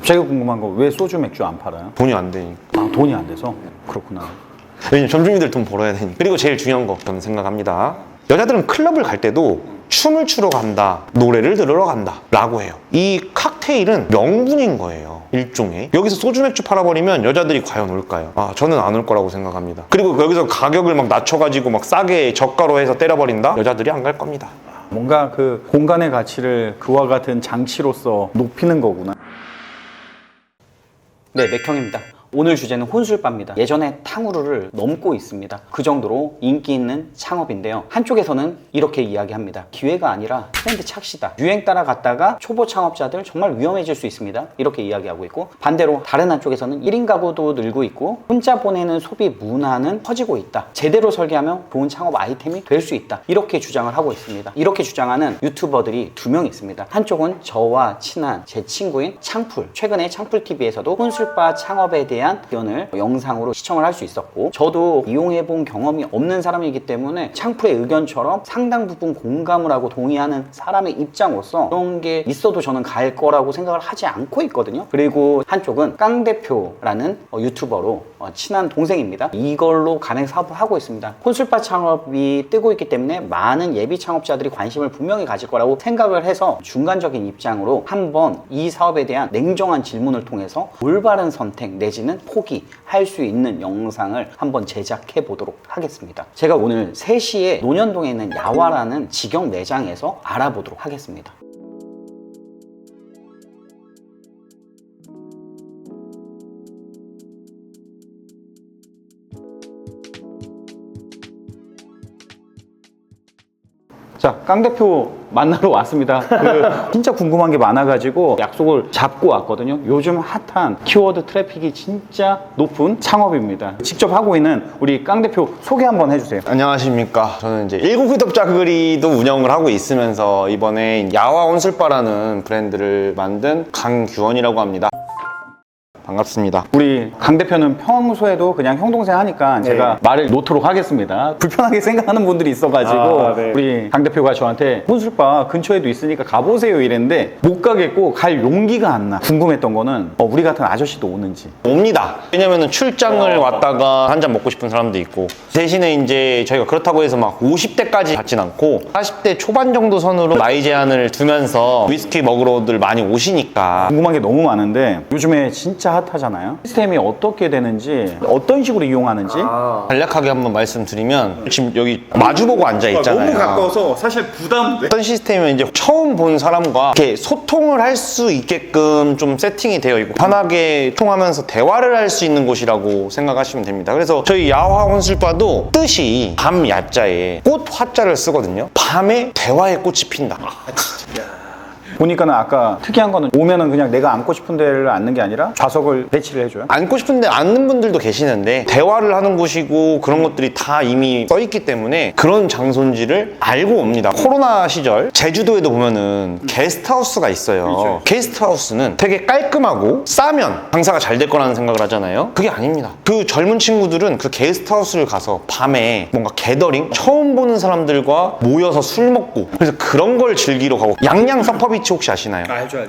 갑자기 궁금한 거 왜 소주 맥주 안 팔아요? 돈이 안 되니까. 아, 돈이 안 돼서? 그렇구나. 왜냐면 점주님들 돈 벌어야 되니까. 그리고 제일 중요한 거 저는 생각합니다. 여자들은 클럽을 갈 때도 춤을 추러 간다, 노래를 들으러 간다 라고 해요. 이 칵테일은 명분인 거예요, 일종의. 여기서 소주 맥주 팔아버리면 여자들이 과연 올까요? 아, 저는 안 올 거라고 생각합니다. 그리고 여기서 가격을 막 낮춰가지고 막 싸게 저가로 해서 때려버린다? 여자들이 안 갈 겁니다. 뭔가 그 공간의 가치를 그와 같은 장치로서 높이는 거구나. 네, 맥형입니다. 오늘 주제는 혼술바입니다. 예전에 탕후루를 넘고 있습니다. 그 정도로 인기 있는 창업인데요. 한쪽에서는 이렇게 이야기합니다. 기회가 아니라 트렌드 착시다. 유행 따라갔다가 초보 창업자들 정말 위험해질 수 있습니다. 이렇게 이야기하고 있고, 반대로 다른 한쪽에서는 1인 가구도 늘고 있고 혼자 보내는 소비 문화는 퍼지고 있다. 제대로 설계하면 좋은 창업 아이템이 될 수 있다. 이렇게 주장을 하고 있습니다. 이렇게 주장하는 유튜버들이 2명 있습니다. 한쪽은 저와 친한 제 친구인 창풀. 최근에 창풀TV에서도 혼술바 창업에 대한 의견을 영상으로 시청을 할 수 있었고, 저도 이용해본 경험이 없는 사람이기 때문에 창풀의 의견처럼 상당 부분 공감을 하고 동의하는 사람의 입장으로서 그런 게 있어도 저는 갈 거라고 생각을 하지 않고 있거든요. 그리고 한쪽은 깡대표라는 유튜버로 친한 동생입니다. 이걸로 가맹 사업을 하고 있습니다. 혼술바 창업이 뜨고 있기 때문에 많은 예비 창업자들이 관심을 분명히 가질 거라고 생각을 해서 중간적인 입장으로 한번 이 사업에 대한 냉정한 질문을 통해서 올바른 선택 내지는 포기할 수 있는 영상을 한번 제작해 보도록 하겠습니다. 제가 오늘 3시에 논현동에 있는 야화라는 직영 매장에서 알아보도록 하겠습니다. 자, 깡 대표 만나러 왔습니다. 진짜 궁금한 게 많아가지고 약속을 잡고 왔거든요. 요즘 핫한 키워드 트래픽이 진짜 높은 창업입니다. 직접 하고 있는 우리 깡 대표 소개 한번 해주세요. 안녕하십니까. 저는 이제 19구독자글이도 운영을 하고 있으면서 이번에 야화 혼술바라는 브랜드를 만든 강규원이라고 합니다. 반갑습니다. 우리 강 대표는 평소에도 그냥 형 동생 하니까 제가 말을 놓도록 하겠습니다. 불편하게 생각하는 분들이 있어가지고 우리 강 대표가 저한테 혼술바 근처에도 있으니까 가보세요 이랬는데 못 가겠고 갈 용기가 안 나. 궁금했던 거는 우리 같은 아저씨도 오는지. 옵니다. 왜냐면은 출장을 왔다가 한 잔 먹고 싶은 사람도 있고, 대신에 이제 저희가 그렇다고 해서 막 50대까지 받진 않고 40대 초반 정도 선으로 나이 제한을 두면서 위스키 먹으러들 많이 오시니까. 궁금한 게 너무 많은데 요즘에 진짜 핫하잖아요. 시스템이 어떻게 되는지, 어떤 식으로 이용하는지. 간략하게 한번 말씀드리면, 지금 여기 마주보고 앉아 있잖아요. 너무 가까워서 사실 부담돼. 어떤 시스템이면 이제 처음 본 사람과 이렇게 소통을 할 수 있게끔 좀 세팅이 되어 있고 편하게 통하면서 대화를 할 수 있는 곳이라고 생각하시면 됩니다. 그래서 저희 야화 혼술바도 뜻이 밤 야자에 꽃 화자를 쓰거든요. 밤에 대화의 꽃이 핀다. 보니까는 아까 특이한 거는 오면은 그냥 내가 앉고 싶은 데를 앉는 게 아니라 좌석을 배치를 해줘요. 앉고 싶은데 앉는 분들도 계시는데 대화를 하는 곳이고 그런 것들이 다 이미 써있기 때문에 그런 장소인지를 알고 옵니다. 코로나 시절 제주도에도 보면은 게스트하우스가 있어요. 그렇죠. 게스트하우스는 되게 깔끔하고 싸면 장사가 잘 될 거라는 생각을 하잖아요. 그게 아닙니다. 그 젊은 친구들은 그 게스트하우스를 가서 밤에 뭔가 게더링, 처음 보는 사람들과 모여서 술 먹고, 그래서 그런 걸 즐기러 가고. 양양 서퍼비치 혹시 아시나요? 알죠.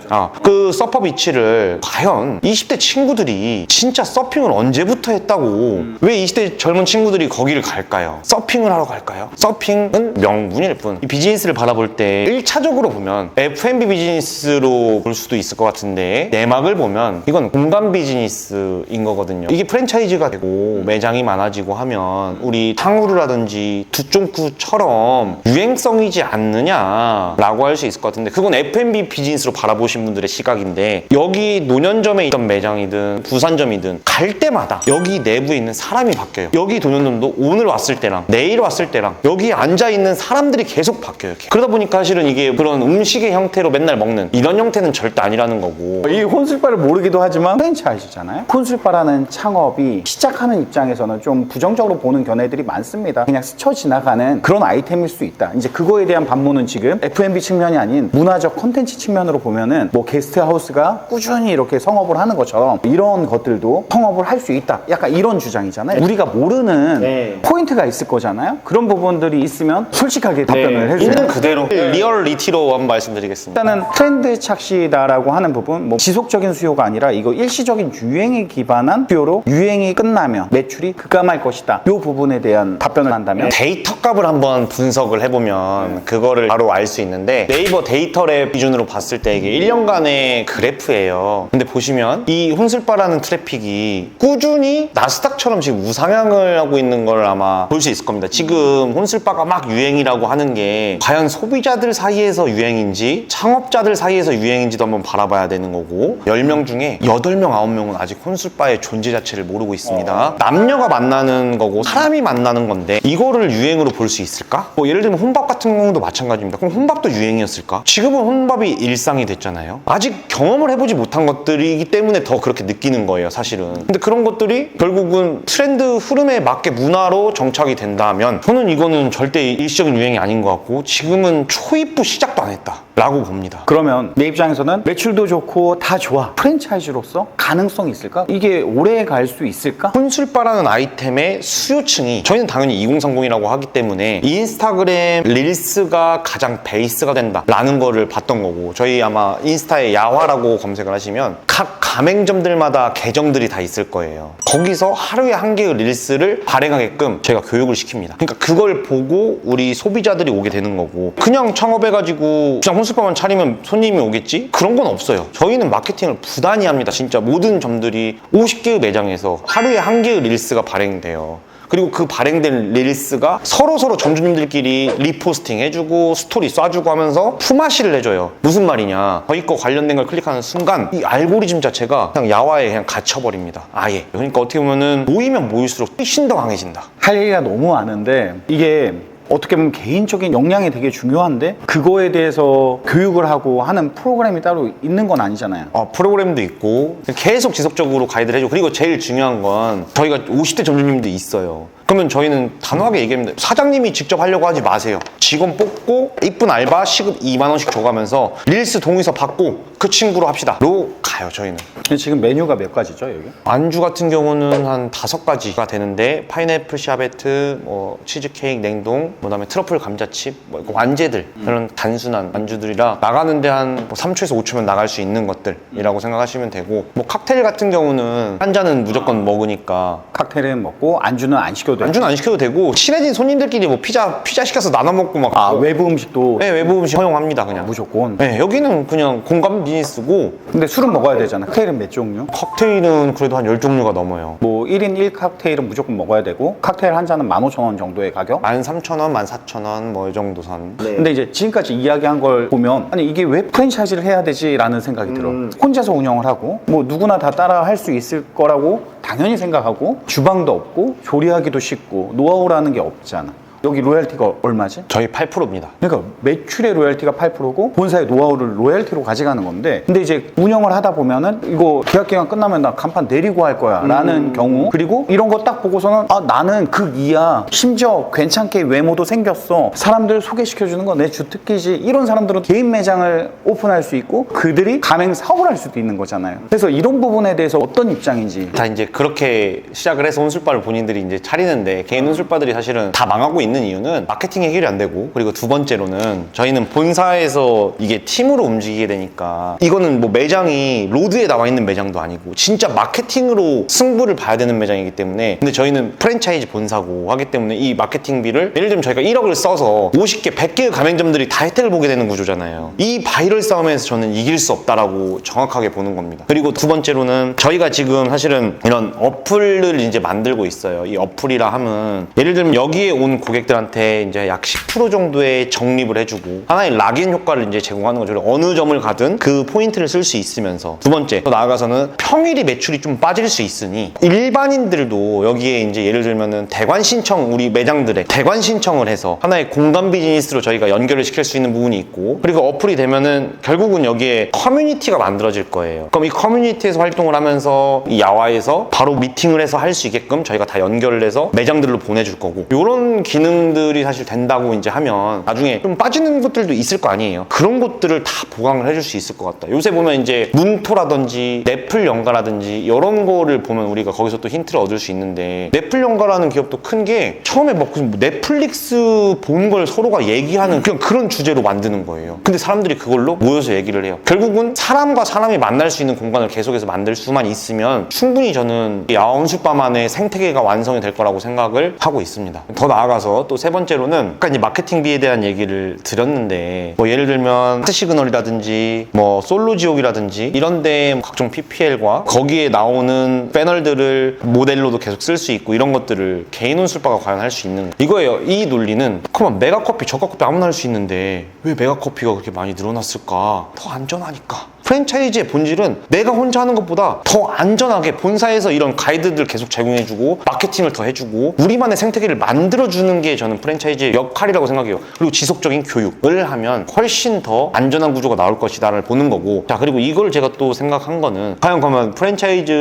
그 서퍼비치를 과연 20대 친구들이 진짜 서핑을 언제부터 했다고 왜 20대 젊은 친구들이 거기를 갈까요? 서핑을 하러 갈까요? 서핑은 명분일 뿐. 이 비즈니스를 바라볼 때 1차적으로 보면 F&B 비즈니스로 볼 수도 있을 것 같은데, 내막을 보면 이건 공간 비즈니스인 거거든요. 이게 프랜차이즈가 되고 매장이 많아지고 하면 우리 탕후루라든지 두쫑쿠처럼 유행성이지 않느냐라고 할 수 있을 것 같은데, 그건 F&B 비즈니스로 바라보신 분들의 시각인데, 여기 논현점에 있던 매장이든 부산점이든 갈 때마다 여기 내부에 있는 사람이 바뀌어요. 여기 논현점도 오늘 왔을 때랑 내일 왔을 때랑 여기 앉아있는 사람들이 계속 바뀌어요. 그러다 보니까 사실은 이게 그런 음식의 형태로 맨날 먹는 이런 형태는 절대 아니라는 거고. 이 혼술바를 모르기도 하지만 프랜차이즈잖아요. 혼술바라는 창업이 시작하는 입장에서는 좀 부정적으로 보는 견해들이 많습니다. 그냥 스쳐 지나가는 그런 아이템일 수 있다. 이제 그거에 대한 반문은 지금 F&B 측면이 아닌 문화적 콘텐츠 콘텐츠 측면으로 보면은 뭐 게스트하우스가 꾸준히 이렇게 성업을 하는 것처럼 이런 것들도 성업을 할 수 있다. 약간 이런 주장이잖아요. 우리가 모르는 포인트가 있을 거잖아요. 그런 부분들이 있으면 솔직하게 답변을 해주세요. 있는 그대로 리얼리티로 한번 말씀드리겠습니다. 일단은 트렌드 착시다라고 하는 부분, 뭐 지속적인 수요가 아니라 이거 일시적인 유행에 기반한 수요로 유행이 끝나면 매출이 급감할 것이다. 이 부분에 대한 답변을 한다면 데이터 값을 한번 분석을 해보면 그거를 바로 알 수 있는데, 네이버 데이터랩 기준으로 봤을 때 이게 1년간의 그래프예요. 근데 보시면 이 혼술바라는 트래픽이 꾸준히 나스닥처럼 지금 우상향을 하고 있는 걸 아마 볼 수 있을 겁니다. 지금 혼술바가 막 유행이라고 하는 게 과연 소비자들 사이에서 유행인지 창업자들 사이에서 유행인지도 한번 바라봐야 되는 거고, 10명 중에 8명, 9명은 아직 혼술바의 존재 자체를 모르고 있습니다. 남녀가 만나는 거고 사람이 만나는 건데 이거를 유행으로 볼 수 있을까? 뭐 예를 들면 혼밥 같은 경우도 마찬가지입니다. 그럼 혼밥도 유행이었을까? 지금은 혼밥이 일상이 됐잖아요. 아직 경험을 해보지 못한 것들이기 때문에 더 그렇게 느끼는 거예요, 사실은. 근데 그런 것들이 결국은 트렌드 흐름에 맞게 문화로 정착이 된다면 저는 이거는 절대 일시적인 유행이 아닌 것 같고, 지금은 초입부 시작도 안 했다 라고 봅니다. 그러면 내 입장에서는 매출도 좋고 다 좋아. 프랜차이즈로서 가능성이 있을까? 이게 오래 갈 수 있을까? 혼술바라는 아이템의 수요층이, 저희는 당연히 2030이라고 하기 때문에 인스타그램 릴스가 가장 베이스가 된다라는 거를 봤던 거고, 저희 아마 인스타에 야화라고 검색을 하시면 각 가맹점들마다 계정들이 다 있을 거예요. 거기서 하루에 한 개의 릴스를 발행하게끔 저희가 교육을 시킵니다. 그러니까 그걸 보고 우리 소비자들이 오게 되는 거고, 그냥 창업해가지고 그냥 혼술바만 차리면 손님이 오겠지? 그런 건 없어요. 저희는 마케팅을 부단히 합니다. 진짜 모든 점들이 50개의 매장에서 하루에 한 개의 릴스가 발행돼요. 그리고 그 발행된 릴스가 서로서로 점주님들끼리 리포스팅 해주고 스토리 쏴주고 하면서 품앗이를 해줘요. 무슨 말이냐, 저희 거 관련된 걸 클릭하는 순간 이 알고리즘 자체가 그냥 야화에 그냥 갇혀버립니다, 아예. 그러니까 어떻게 보면은 모이면 모일수록 훨씬 더 강해진다. 할 얘기가 너무 많은데 이게 어떻게 보면 개인적인 역량이 되게 중요한데 그거에 대해서 교육을 하고 하는 프로그램이 따로 있는 건 아니잖아요. 프로그램도 있고 계속 지속적으로 가이드를 해주고, 그리고 제일 중요한 건 저희가 50대 점주님도 있어요. 그러면 저희는 단호하게 얘기합니다. 사장님이 직접 하려고 하지 마세요. 직원 뽑고 이쁜 알바 시급 2만 원씩 줘가면서 릴스 동의서 받고 그 친구로 합시다 로 가요, 저희는. 근데 지금 메뉴가 몇 가지죠, 여기? 안주 같은 경우는 한 5가지가 되는데, 파인애플 샤베트, 뭐 치즈케이크 냉동, 그다음에 트러플 감자칩, 뭐 완제들, 그런 단순한 안주들이라 나가는데 한 3초에서 5초면 나갈 수 있는 것들이라고 생각하시면 되고, 뭐 칵테일 같은 경우는 한 잔은 무조건 먹으니까 칵테일은 먹고 안주는 안 시켜도 돼요. 안주는 안 시켜도 되고, 친해진 손님들끼리 뭐 피자 시켜서 나눠 먹고 막. 외부 음식도 네, 외부 음식 허용합니다, 그냥. 무조건. 네, 여기는 그냥 공감 비즈니스고. 근데 술은 먹어야 되잖아. 칵테일은 몇 종류? 칵테일은 그래도 한 10종류가 넘어요. 뭐 1인 1칵테일은 무조건 먹어야 되고 칵테일 한 잔은 15,000원 정도의 가격? 13,000원, 14,000원 뭐 이 정도 선. 근데 이제 지금까지 이야기한 걸 보면 아니 이게 왜 프랜차이즈를 해야 되지? 라는 생각이 들어. 혼자서 운영을 하고 뭐 누구나 다 따라 할 수 있을 거라고 당연히 생각하고, 주방도 없고 조리하기도 쉽고 노하우라는 게 없잖아. 여기 로열티가 얼마지? 저희 8%입니다. 그러니까 매출의 로열티가 8%고 본사의 노하우를 로열티로 가져가는 건데, 근데 이제 운영을 하다 보면은 이거 계약 기간 끝나면 나 간판 내리고 할 거야 라는 경우, 그리고 이런 거 딱 보고서는 나는 극 이야, 심지어 괜찮게 외모도 생겼어, 사람들 소개시켜주는 거 내 주특기지, 이런 사람들은 개인 매장을 오픈할 수 있고 그들이 가맹 사업을 할 수도 있는 거잖아요. 그래서 이런 부분에 대해서 어떤 입장인지. 다 이제 그렇게 시작을 해서 혼술바를 본인들이 이제 차리는데, 개인 혼술바들이 사실은 다 망하고 있는 이유는 마케팅 해결이 안 되고, 그리고 두 번째로는 저희는 본사에서 이게 팀으로 움직이게 되니까, 이거는 뭐 매장이 로드에 나와 있는 매장도 아니고 진짜 마케팅으로 승부를 봐야 되는 매장이기 때문에. 근데 저희는 프랜차이즈 본사고 하기 때문에 이 마케팅비를 예를 들면 저희가 1억을 써서 50개, 100개의 가맹점들이 다 혜택을 보게 되는 구조잖아요. 이 바이럴 싸움에서 저는 이길 수 없다라고 정확하게 보는 겁니다. 그리고 두 번째로는 저희가 지금 사실은 이런 어플을 이제 만들고 있어요. 이 어플이라 하면 예를 들면 여기에 온 고객들한테 이제 약 10% 정도의 적립을 해주고 하나의 락인 효과를 이제 제공하는 거죠. 어느 점을 가든 그 포인트를 쓸 수 있으면서, 두 번째 또 나아가서는 평일이 매출이 좀 빠질 수 있으니 일반인들도 여기에 이제 예를 들면은 대관 신청, 우리 매장들의 대관 신청을 해서 하나의 공간 비즈니스로 저희가 연결을 시킬 수 있는 부분이 있고, 그리고 어플이 되면은 결국은 여기에 커뮤니티가 만들어질 거예요. 그럼 이 커뮤니티에서 활동을 하면서 이 야화에서 바로 미팅을 해서 할 수 있게끔 저희가 다 연결을 해서 매장들로 보내줄 거고, 이런 기능 기능들이 사실 된다고 이제 하면 나중에 좀 빠지는 것들도 있을 거 아니에요. 그런 것들을 다 보강을 해줄 수 있을 것 같다. 요새 보면 이제 문토라든지 넷플 연가라든지 이런 거를 보면 우리가 거기서 또 힌트를 얻을 수 있는데, 넷플 연가라는 기업도 큰 게 처음에 막 넷플릭스 본 걸 서로가 얘기하는 그냥 그런 주제로 만드는 거예요. 근데 사람들이 그걸로 모여서 얘기를 해요. 결국은 사람과 사람이 만날 수 있는 공간을 계속해서 만들 수만 있으면 충분히 저는 야옹술바만의 생태계가 완성이 될 거라고 생각을 하고 있습니다. 더 나아가서 또 세 번째로는 아까 이제 마케팅비에 대한 얘기를 드렸는데, 뭐 예를 들면 하트 시그널이라든지 뭐 솔로지옥이라든지 이런데 각종 PPL과 거기에 나오는 패널들을 모델로도 계속 쓸 수 있고, 이런 것들을 개인 혼술바가 과연 할 수 있는 이거예요. 이 논리는 그만 메가커피 저가커피 아무나 할 수 있는데 왜 메가커피가 그렇게 많이 늘어났을까? 더 안전하니까. 프랜차이즈의 본질은 내가 혼자 하는 것보다 더 안전하게 본사에서 이런 가이드들 계속 제공해주고 마케팅을 더 해주고 우리만의 생태계를 만들어주는 게 저는 프랜차이즈의 역할이라고 생각해요. 그리고 지속적인 교육을 하면 훨씬 더 안전한 구조가 나올 것이다를 보는 거고, 자, 그리고 이걸 제가 또 생각한 거는 과연 그러면 프랜차이즈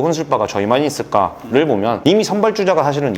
혼술바가 저희만 있을까를 보면 이미 선발주자가 사실은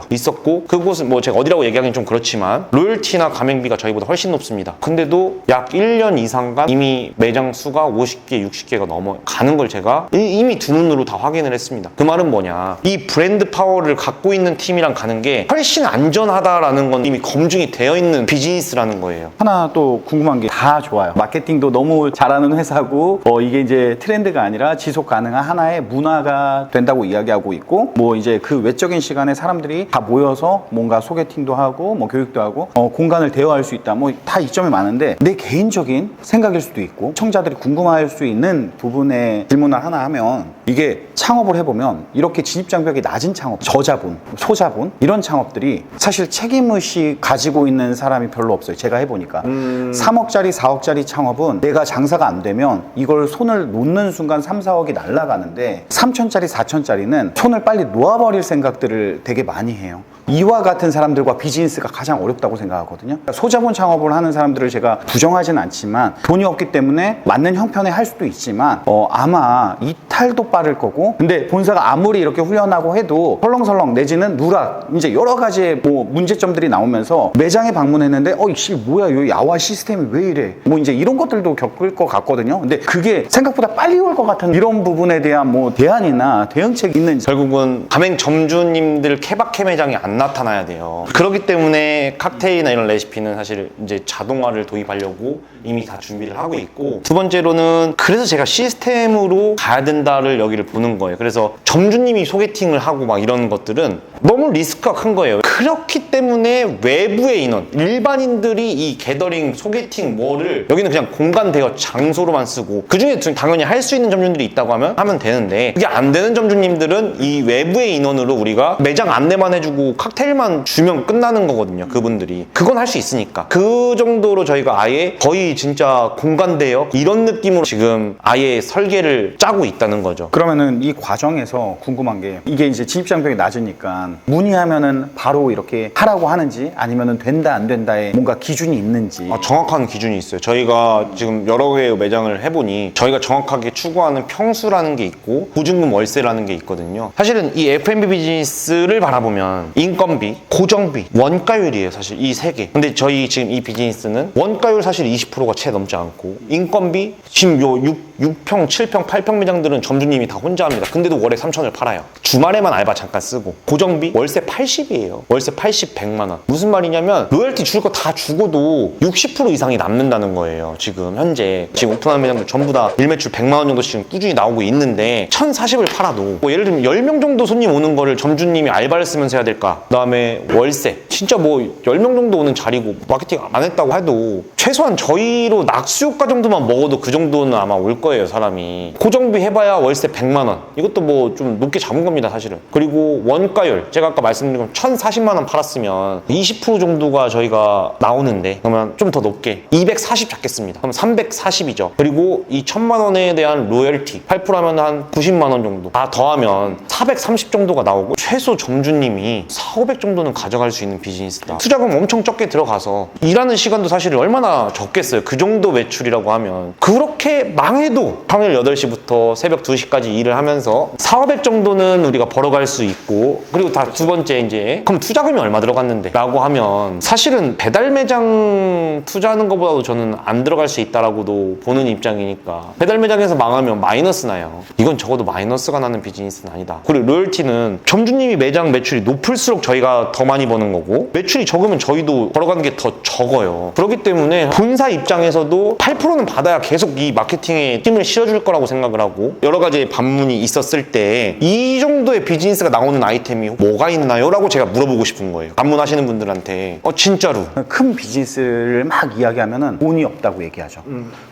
있었고, 그곳은 뭐 제가 어디라고 얘기하기는 좀 그렇지만 로열티나 가맹비가 저희보다 훨씬 높습니다. 근데도 약 1년 이상간 이미 매장 수가 50개, 60개가 넘어가는 걸 제가 이미 두 눈으로 다 확인을 했습니다. 그 말은 뭐냐, 이 브랜드 파워를 갖고 있는 팀이랑 가는 게 훨씬 안전하다라는 건 이미 검증이 되어 있는 비즈니스라는 거예요. 하나 또 궁금한 게 다 좋아요. 마케팅도 너무 잘하는 회사고, 이게 이제 트렌드가 아니라 지속 가능한 하나의 문화가 된다고 이야기하고 있고, 뭐 이제 그 외적인 시간에 사람들이 다 모여서 뭔가 소개팅도 하고 뭐 교육도 하고 공간을 대여할 수 있다, 뭐 다 이점이 많은데, 내 개인적인 생각일 수도 있고 청자들이 궁금할 수 있는 부분에 질문을 하나 하면, 이게 창업을 해보면 이렇게 진입장벽이 낮은 창업, 저자본, 소자본 이런 창업들이 사실 책임의식 가지고 있는 사람이 별로 없어요. 제가 해보니까 3억짜리 4억짜리 창업은 내가 장사가 안 되면 이걸 손을 놓는 순간 3, 4억이 날아가는데, 3천짜리 4천짜리는 손을 빨리 놓아버릴 생각들을 되게 많이 해요. 이와 같은 사람들과 비즈니스가 가장 어렵다고 생각하거든요. 소자본 창업을 하는 사람들을 제가 부정하진 않지만, 돈이 없기 때문에 맞는 형편에 할 수도 있지만 아마 이탈도 빠를 거고, 근데 본사가 아무리 이렇게 훈련하고 해도 설렁설렁 내지는 누락, 이제 여러 가지의 뭐 문제점들이 나오면서 매장에 방문했는데 이씨 뭐야, 이 야와 시스템이 왜 이래, 뭐 이제 이런 것들도 겪을 것 같거든요. 근데 그게 생각보다 빨리 올 것 같은 이런 부분에 대한 뭐 대안이나 대응책이 있는지. 결국은 가맹 점주님들 케바케 매장이 안 나타나야 돼요. 그렇기 때문에 칵테일이나 이런 레시피는 사실 이제 자동화를 도입하려고 이미 다 준비를 하고 있고, 두 번째로는 그래서 제가 시스템으로 가야 된다를 여기를 보는 거예요. 그래서 점주님이 소개팅을 하고 막 이런 것들은 너무 리스크가 큰 거예요. 그렇기 때문에 외부의 인원, 일반인들이 이 게더링, 소개팅 뭐를 여기는 그냥 공간 대여 장소로만 쓰고, 그 중에 당연히 할 수 있는 점주님들이 있다고 하면 되는데, 그게 안 되는 점주님들은 이 외부의 인원으로 우리가 매장 안내만 해주고 칵테일만 주면 끝나는 거거든요. 그분들이 그건 할 수 있으니까. 그 정도로 저희가 아예 거의 진짜 공간 대여 이런 느낌으로 지금 아예 설계를 짜고 있다는 거죠. 그러면은 이 과정에서 궁금한 게, 이게 이제 진입장벽이 낮으니까 문의하면은 바로 이렇게 하라고 하는지, 아니면은 된다 안 된다에 뭔가 기준이 있는지. 정확한 기준이 있어요. 저희가 지금 여러 개의 매장을 해보니 저희가 정확하게 추구하는 평수라는 게 있고 보증금 월세라는 게 있거든요. 사실은 이 F&B 비즈니스를 바라보면 인건비, 고정비, 원가율이에요. 사실 이 세 개. 근데 저희 지금 이 비즈니스는 원가율 사실 20%가 채 넘지 않고, 인건비 지금 요 6평, 7평, 8평 매장들은 점주님이 다 혼자 합니다. 근데도 월에 3천을 팔아요. 주말에만 알바 잠깐 쓰고. 고정비 월세 80이에요. 월세 80, 100만 원. 무슨 말이냐면 로열티 줄 거 다 주고도 60% 이상이 남는다는 거예요. 지금 현재 지금 오픈하는 매장들 전부 다 일매출 100만 원 정도 지금 꾸준히 나오고 있는데, 1040을 팔아도 뭐 예를 들면 10명 정도 손님 오는 거를 점주님이 알바를 쓰면서 해야 될까? 그 다음에 월세 진짜 뭐 10명 정도 오는 자리고 마케팅 안 했다고 해도 최소한 저희로 낙수효과 정도만 먹어도 그 정도는 아마 올 거예요. 사람이 고정비 해봐야 월세 100만 원, 이것도 뭐 좀 높게 잡은 겁니다 사실은. 그리고 원가율 제가 아까 말씀드린 1040만 원 팔았으면 20% 정도가 저희가 나오는데, 그러면 좀 더 높게 240 잡겠습니다. 그럼 340이죠. 그리고 이 1000만 원에 대한 로열티 8% 하면 한 90만 원 정도 다 더하면 430 정도가 나오고, 최소 점주님이 400 정도는 가져갈 수 있는 비즈니스다. 투자금 엄청 적게 들어가서 일하는 시간도 사실 얼마나 적겠어요. 그 정도 매출이라고 하면. 그렇게 망해도 해도 평일 8시부터 새벽 2시까지 일을 하면서 400 정도는 우리가 벌어갈 수 있고, 그리고 다 두 번째 이제 그럼 투자금이 얼마 들어갔는데 라고 하면 사실은 배달 매장 투자하는 것보다도 저는 안 들어갈 수 있다라고도 보는 입장이니까, 배달 매장에서 망하면 마이너스 나요. 이건 적어도 마이너스가 나는 비즈니스는 아니다. 그리고 로열티는 점주님이 매장 매출이 높을수록 저희가 더 많이 버는 거고, 매출이 적으면 저희도 벌어가는 게 더 적어요. 그렇기 때문에 본사 입장에서도 8%는 받아야 계속 이 마케팅에 힘을 실어줄 거라고 생각을 하고, 여러 가지 반문이 있었을 때 이 정도의 비즈니스가 나오는 아이템이 뭐가 있나요? 라고 제가 물어보고 싶은 거예요. 반문하시는 분들한테. 진짜로 큰 비즈니스를 막 이야기하면은 돈이 없다고 얘기하죠.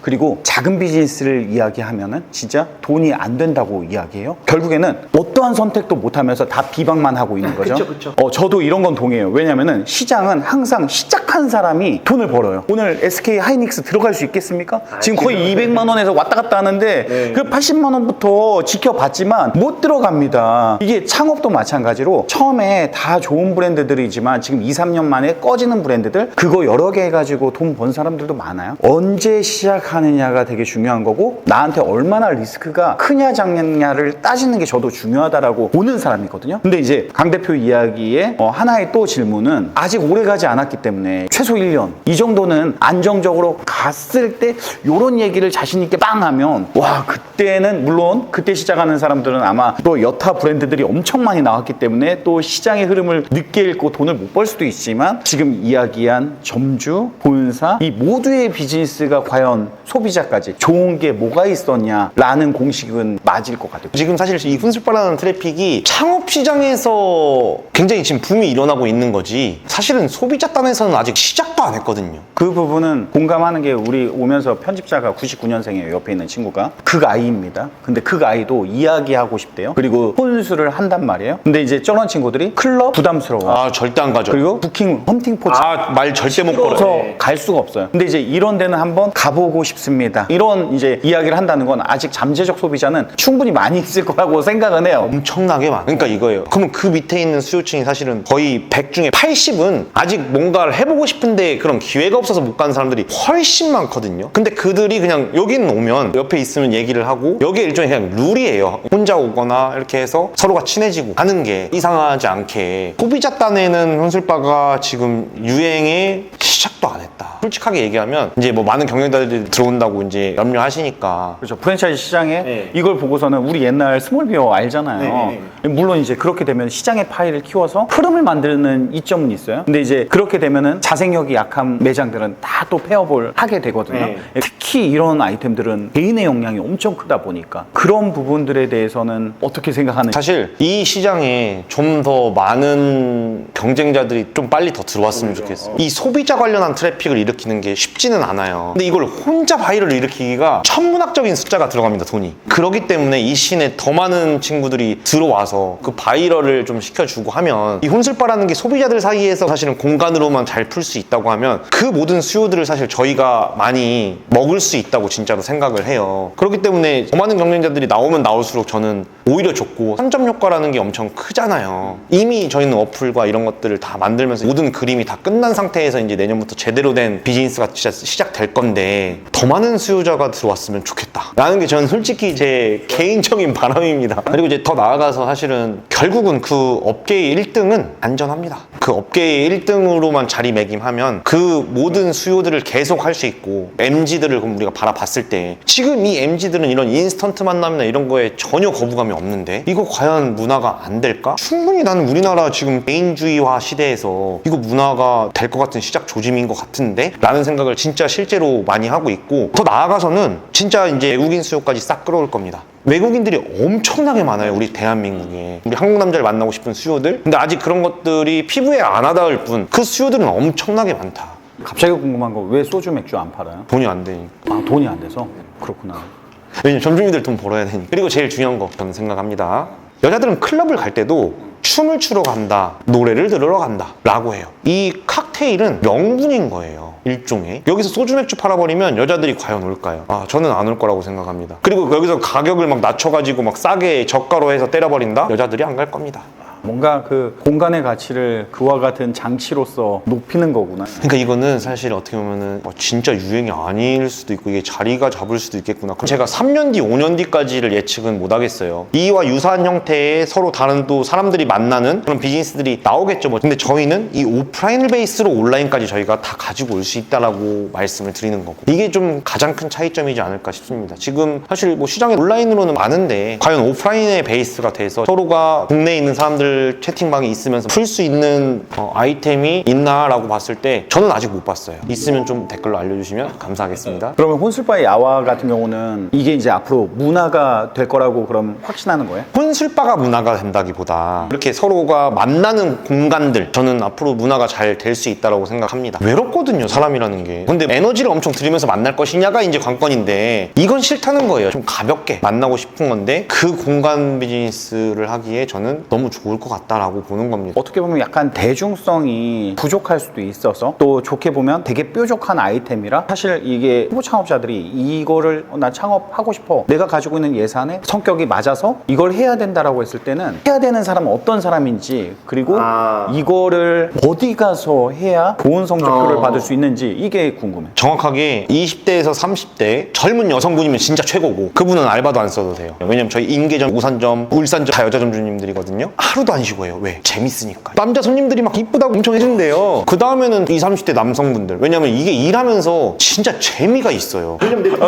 그리고 작은 비즈니스를 이야기하면은 진짜 돈이 안 된다고 이야기해요. 결국에는 어떠한 선택도 못 하면서 다 비방만 하고 있는 거죠. 그쵸. 저도 이런 건 동의해요. 왜냐면은 시장은 항상 시작한 사람이 돈을 벌어요. 오늘 SK 하이닉스 들어갈 수 있겠습니까? 지금 거의 200만 원에서 왔다 갔다 하는데 그 80만 원부터 지켜봤지만 못 들어갑니다. 이게 창업도 마찬가지로 처음에 다 좋은 브랜드들이지만 지금 2, 3년 만에 꺼지는 브랜드들, 그거 여러 개 해가지고 돈 번 사람들도 많아요. 언제 시작하느냐가 되게 중요한 거고, 나한테 얼마나 리스크가 크냐 작냐를 따지는 게 저도 중요하다라고 보는 사람이거든요. 근데 이제 강 대표 이야기에 하나의 또 질문은, 아직 오래 가지 않았기 때문에 최소 1년 이 정도는 안정적으로 갔을 때 요런 얘기를 자신 있게 빵 하면, 와, 그때는 물론 그때 시작하는 사람들은 아마 또 여타 브랜드들이 엄청 많이 나왔기 때문에 또 시장의 흐름을 늦게 읽고 돈을 못 벌 수도 있지만, 지금 이야기한 점주, 본사, 이 모두의 비즈니스가 과연 소비자까지 좋은 게 뭐가 있었냐라는 공식은 맞을 것 같아요. 지금 사실 이 훈수빠라는 트래픽이 창업 시장에서 굉장히 지금 붐이 일어나고 있는 거지, 사실은 소비자 단에서는 아직 시작도 안 했거든요. 그 부분은 공감하는 게, 우리 오면서 편집자가 99년생이에요. 옆에 있는 친구가 극아이입니다. 근데 극아이도 이야기하고 싶대요. 그리고 혼수를 한단 말이에요. 근데 이제 저런 친구들이 클럽 부담스러워. 절대 안 가죠. 그리고 부킹 헌팅 포츠 말 절대 못 걸어요. 그래서 갈 수가 없어요. 근데 이제 이런 데는 한번 가보고 싶습니다. 이런 이제 이야기를 한다는 건 아직 잠재적 소비자는 충분히 많이 있을 거라고 생각은 해요. 엄청나게 많아. 그러니까 이거예요. 그러면 그 밑에 있는 수요층이 사실은 거의 100 중에 80은 아직 뭔가를 해보고 싶은데 그런 기회가 없어서 못 가는 사람들이 훨씬 많거든요. 근데 그들이 그냥 여기는 오면 옆에 있으면 얘기를 하고, 여기에 일종의 그냥 룰이에요. 혼자 오거나 이렇게 해서 서로가 친해지고 하는 게 이상하지 않게, 소비자 딴에는 혼술바가 지금 유행에 시작도 안 했다. 솔직하게 얘기하면 이제 뭐 많은 경영자들이 들어온다고 이제 염려하시니까. 그렇죠. 프랜차이즈 시장에 이걸 보고서는 우리 옛날 스몰비어 알잖아요. 물론 이제 그렇게 되면 시장의 파이를 키워서 흐름을 만드는 이점은 있어요. 근데 이제 그렇게 되면은 자생력이 약한 매장들은 다 또 폐업을 하게 되거든요. 특히 이런 아이템들은 개인의 역량이 엄청 크다 보니까 그런 부분들에 대해서는 어떻게 생각하는지. 사실 이 시장에 좀 더 많은 경쟁자들이 좀 빨리 더 들어왔으면 좋겠어요. 이 소비자 관련한 트래픽을 일으키는 게 쉽지는 않아요. 근데 이걸 혼자 바이럴을 일으키기가 천문학적인 숫자가 들어갑니다, 돈이. 그렇기 때문에 이 씬에 더 많은 친구들이 들어와서 그 바이럴을 좀 시켜주고 하면, 이 혼술바라는 게 소비자들 사이에서 사실은 공간으로만 잘 풀 수 있다고 하면 그 모든 수요들을 사실 저희가 많이 먹을 수 있다고 진짜로 생각을 해요. 그렇기 때문에 더 많은 경쟁자들이 나오면 나올수록 저는 오히려 좋고, 상점 효과라는 게 엄청 크잖아요. 이미 저희는 어플과 이런 것들을 다 만들면서 모든 그림이 다 끝난 상태에서 이제 내년부터 제대로 된 비즈니스가 진짜 시작될 건데, 더 많은 수요자가 들어왔으면 좋겠다 라는 게 저는 솔직히 제 개인적인 바람입니다. 그리고 이제 더 나아가서 사실은 결국은 그 업계의 1등은 안전합니다. 그 업계의 1등으로만 자리매김하면 그 모든 수요들을 계속 할 수 있고, MZ들을 그럼 우리가 바라봤을 때 지금 이 MZ들은 이런 인스턴트 만남이나 이런 거에 전혀 거부감이 없는데, 이거 과연 문화가 안 될까? 충분히 나는 우리나라 지금 개인주의화 시대에서 이거 문화가 될 것 같은 시작 조짐인 것 같은데? 라는 생각을 진짜 실제로 많이 하고 있고, 더 나아가서는 진짜 이제 외국인 수요까지 싹 끌어올 겁니다. 외국인들이 엄청나게 많아요, 우리 대한민국에. 우리 한국 남자를 만나고 싶은 수요들. 근데 아직 그런 것들이 피부에 안 와닿을 뿐, 그 수요들은 엄청나게 많다. 갑자기 궁금한 거, 왜 소주 맥주 안 팔아요? 돈이 안 되니까. 돈이 안 돼서? 그렇구나. 왜냐면 점주님들 돈 벌어야 되니까. 그리고 제일 중요한 거 저는 생각합니다. 여자들은 클럽을 갈 때도 춤을 추러 간다, 노래를 들으러 간다 라고 해요. 이 칵테일은 명분인 거예요, 일종의. 여기서 소주 맥주 팔아버리면 여자들이 과연 올까요? 저는 안 올 거라고 생각합니다. 그리고 여기서 가격을 막 낮춰가지고 막 싸게 저가로 해서 때려버린다? 여자들이 안 갈 겁니다. 뭔가 그 공간의 가치를 그와 같은 장치로서 높이는 거구나. 그러니까 이거는 사실 어떻게 보면은 진짜 유행이 아닐 수도 있고 이게 자리가 잡을 수도 있겠구나. 그럼 제가 3년 뒤, 5년 뒤까지를 예측은 못 하겠어요. 이와 유사한 형태의 서로 다른 또 사람들이 만나는 그런 비즈니스들이 나오겠죠. 뭐. 근데 저희는 이 오프라인을 베이스로 온라인까지 저희가 다 가지고 올 수 있다라고 말씀을 드리는 거고, 이게 좀 가장 큰 차이점이지 않을까 싶습니다. 지금 사실 뭐 시장에 온라인으로는 많은데 과연 오프라인의 베이스가 돼서 서로가 국내에 있는 사람들 채팅방이 있으면서 풀 수 있는 아이템이 있나라고 봤을 때 저는 아직 못 봤어요. 있으면 좀 댓글로 알려주시면 감사하겠습니다. 그러면 혼술바의 야화 같은 경우는 이게 이제 앞으로 문화가 될 거라고 그럼 확신하는 거예요? 혼술바가 문화가 된다기보다 이렇게 서로가 만나는 공간들, 저는 앞으로 문화가 잘 될 수 있다고 생각합니다. 외롭거든요, 사람이라는 게. 근데 에너지를 엄청 들이면서 만날 것이냐가 이제 관건인데, 이건 싫다는 거예요. 좀 가볍게 만나고 싶은 건데 그 공간 비즈니스를 하기에 저는 너무 좋을 것 같다라고 보는 겁니다. 어떻게 보면 약간 대중성이 부족할 수도 있어서, 또 좋게 보면 되게 뾰족한 아이템이라 사실 이게 초보 창업자들이 이거를 나 창업하고 싶어, 내가 가지고 있는 예산에 성격이 맞아서 이걸 해야 된다라고 했을 때는 해야 되는 사람은 어떤 사람인지, 그리고 이거를 어디 가서 해야 좋은 성적표를 받을 수 있는지, 이게 궁금해. 정확하게 20대에서 30대 젊은 여성분이면 진짜 최고고, 그분은 알바도 안 써도 돼요. 왜냐면 저희 인계점, 우산점, 울산점 다 여자 점주님들이거든요. 하루도 안 쉬고 해요. 왜? 재밌으니까. 남자 손님들이 막 이쁘다고 엄청 해준대요. 그 다음에는 20, 30대 남성분들. 왜냐면 이게 일하면서 진짜 재미가 있어요.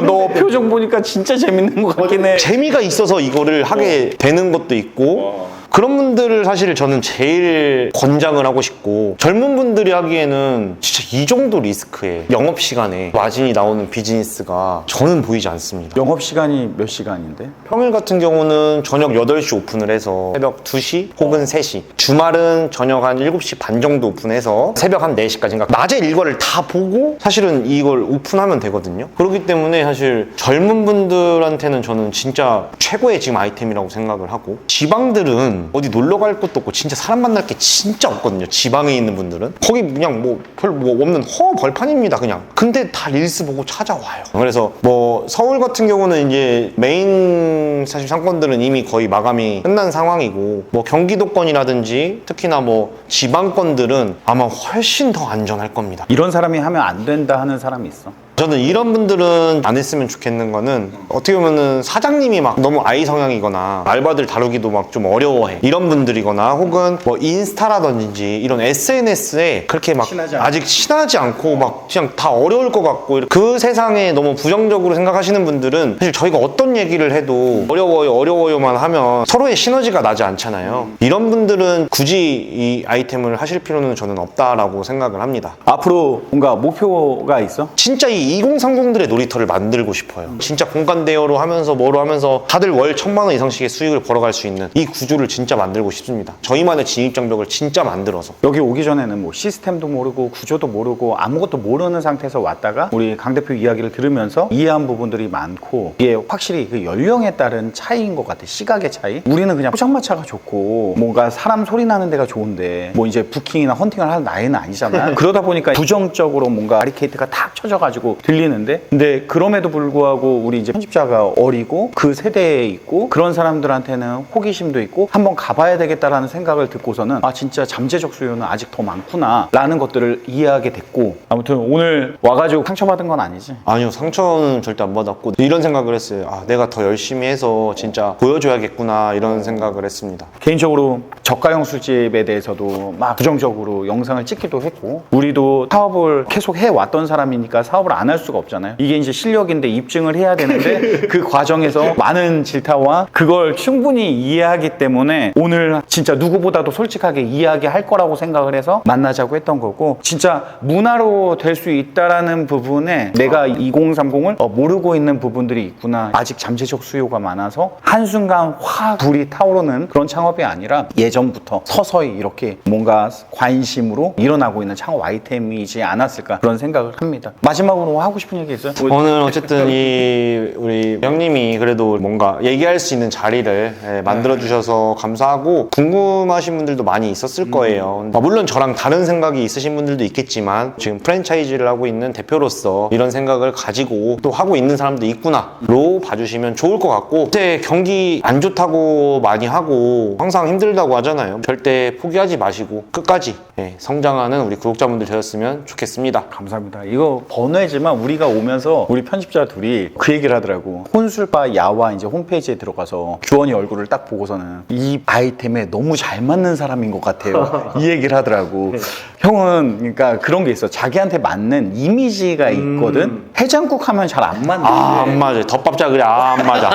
너 표정 보니까 진짜 재밌는 것 같긴 해. 재미가 있어서 이거를 하게 되는 것도 있고, 그런 분들을 사실 저는 제일 권장을 하고 싶고, 젊은 분들이 하기에는 진짜 이 정도 리스크에 영업시간에 마진이 나오는 비즈니스가 저는 보이지 않습니다. 영업시간이 몇 시간인데? 평일 같은 경우는 저녁 8시 오픈을 해서 새벽 2시 혹은 3시, 주말은 저녁 한 7시 반 정도 오픈해서 새벽 한 4시까지인가, 낮에 일과를 다 보고 사실은 이걸 오픈하면 되거든요. 그렇기 때문에 사실 젊은 분들한테는 저는 진짜 최고의 지금 아이템이라고 생각을 하고, 지방들은 어디 놀러 갈 것도 없고 진짜 사람 만날 게 진짜 없거든요. 지방에 있는 분들은 거기 그냥 뭐 별 뭐 없는 벌판입니다, 그냥. 근데 다 릴스 보고 찾아와요. 그래서 뭐 서울 같은 경우는 이제 메인 사실 상권들은 이미 거의 마감이 끝난 상황이고, 뭐 경기도권이라든지 특히나 뭐 지방권들은 아마 훨씬 더 안전할 겁니다. 이런 사람이 하면 안 된다 하는 사람이 있어? 저는 이런 분들은 안 했으면 좋겠는 거는, 어떻게 보면은 사장님이 막 너무 아이 성향이거나 알바들 다루기도 막 좀 어려워해, 이런 분들이거나, 혹은 뭐 인스타라든지 이런 SNS에 그렇게 막 아직 친하지 않고 막 그냥 다 어려울 것 같고, 그 세상에 너무 부정적으로 생각하시는 분들은 사실 저희가 어떤 얘기를 해도 어려워요만 하면 서로의 시너지가 나지 않잖아요. 이런 분들은 굳이 이 아이템을 하실 필요는 저는 없다라고 생각을 합니다. 앞으로 뭔가 목표가 있어? 진짜 이 2030들의 놀이터를 만들고 싶어요. 진짜 공간 대여로 하면서 뭐로 하면서 다들 월 1,000만 원 이상씩의 수익을 벌어갈 수 있는 이 구조를 진짜 만들고 싶습니다. 저희만의 진입장벽을 진짜 만들어서. 여기 오기 전에는 뭐 시스템도 모르고 구조도 모르고 아무것도 모르는 상태에서 왔다가 우리 강 대표 이야기를 들으면서 이해한 부분들이 많고, 이게 확실히 그 연령에 따른 차이인 것 같아. 시각의 차이. 우리는 그냥 포장마차가 좋고 뭔가 사람 소리 나는 데가 좋은데 뭐 이제 부킹이나 헌팅을 할 나이는 아니잖아. 그러다 보니까 부정적으로 뭔가 바리케이트가 탁 쳐져가지고 들리는데, 근데 그럼에도 불구하고 우리 이제 편집자가 어리고 그 세대에 있고 그런 사람들한테는 호기심도 있고 한번 가봐야 되겠다라는 생각을 듣고서는 아, 진짜 잠재적 수요는 아직 더 많구나 라는 것들을 이해하게 됐고, 아무튼 오늘 와가지고 상처받은 건 아니지? 아니요, 상처는 절대 안 받았고, 이런 생각을 했어요. 아, 내가 더 열심히 해서 진짜 보여줘야겠구나, 이런 생각을 했습니다. 개인적으로 저가형 술집에 대해서도 막 부정적으로 영상을 찍기도 했고, 우리도 사업을 계속 해왔던 사람이니까 사업을 안 할 수가 없잖아요. 이게 이제 실력인데 입증을 해야 되는데 그 과정에서 많은 질타와 그걸 충분히 이해하기 때문에 오늘 진짜 누구보다도 솔직하게 이야기할 거라고 생각을 해서 만나자고 했던 거고, 진짜 문화로 될 수 있다라는 부분에 내가 2030을 모르고 있는 부분들이 있구나, 아직 잠재적 수요가 많아서 한순간 확 불이 타오르는 그런 창업이 아니라 예전부터 서서히 이렇게 뭔가 관심으로 일어나고 있는 창업 아이템이지 않았을까, 그런 생각을 합니다. 마지막으로 뭐 하고 싶은 얘기 있어요? 오늘 어쨌든 이 우리 형님이 그래도 뭔가 얘기할 수 있는 자리를 만들어 주셔서 감사하고, 궁금하신 분들도 많이 있었을 거예요. 물론 저랑 다른 생각이 있으신 분들도 있겠지만 지금 프랜차이즈를 하고 있는 대표로서 이런 생각을 가지고 또 하고 있는 사람도 있구나로 봐주시면 좋을 것 같고, 그때 경기 안 좋다고 많이 하고 항상 힘들다고 하잖아요. 절대 포기하지 마시고 끝까지 성장하는 우리 구독자분들 되었으면 좋겠습니다. 감사합니다. 이거 번외지만 우리가 오면서 우리 편집자 둘이 그 얘기를 하더라고. 혼술바 야와 이제 홈페이지에 들어가서 규원이 얼굴을 딱 보고서는 이 아이템에 너무 잘 맞는 사람인 것 같아요. 이 얘기를 하더라고. 형은 그러니까 그런 게 있어. 자기한테 맞는 이미지가 있거든. 해장국 하면 잘 안 맞는데. 안 맞아. 덮밥자 그래. 안 맞아.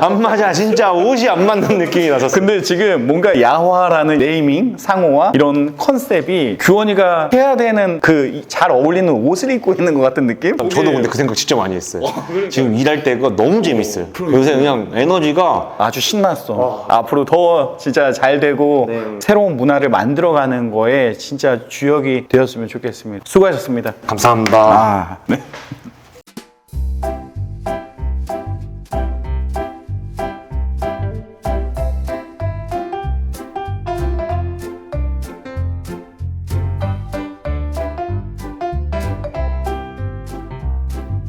안 맞아. 진짜 옷이 안 맞는 느낌이 나서. 근데 지금 뭔가 야화라는 네이밍, 상호와 이런 컨셉이 규원이가 해야 되는 그 잘 어울리는 옷을 입고 있는 것 같은 느낌? 저도 근데 그 생각 진짜 많이 했어요. 지금 일할 때가 너무 재밌어요. 요새 그냥 에너지가 아주 신났어. 앞으로 더 진짜 잘 되고 새로운 문화를 만들어가는 거에 진짜 주역이 되었으면 좋겠습니다. 수고하셨습니다. 감사합니다. 아, 네.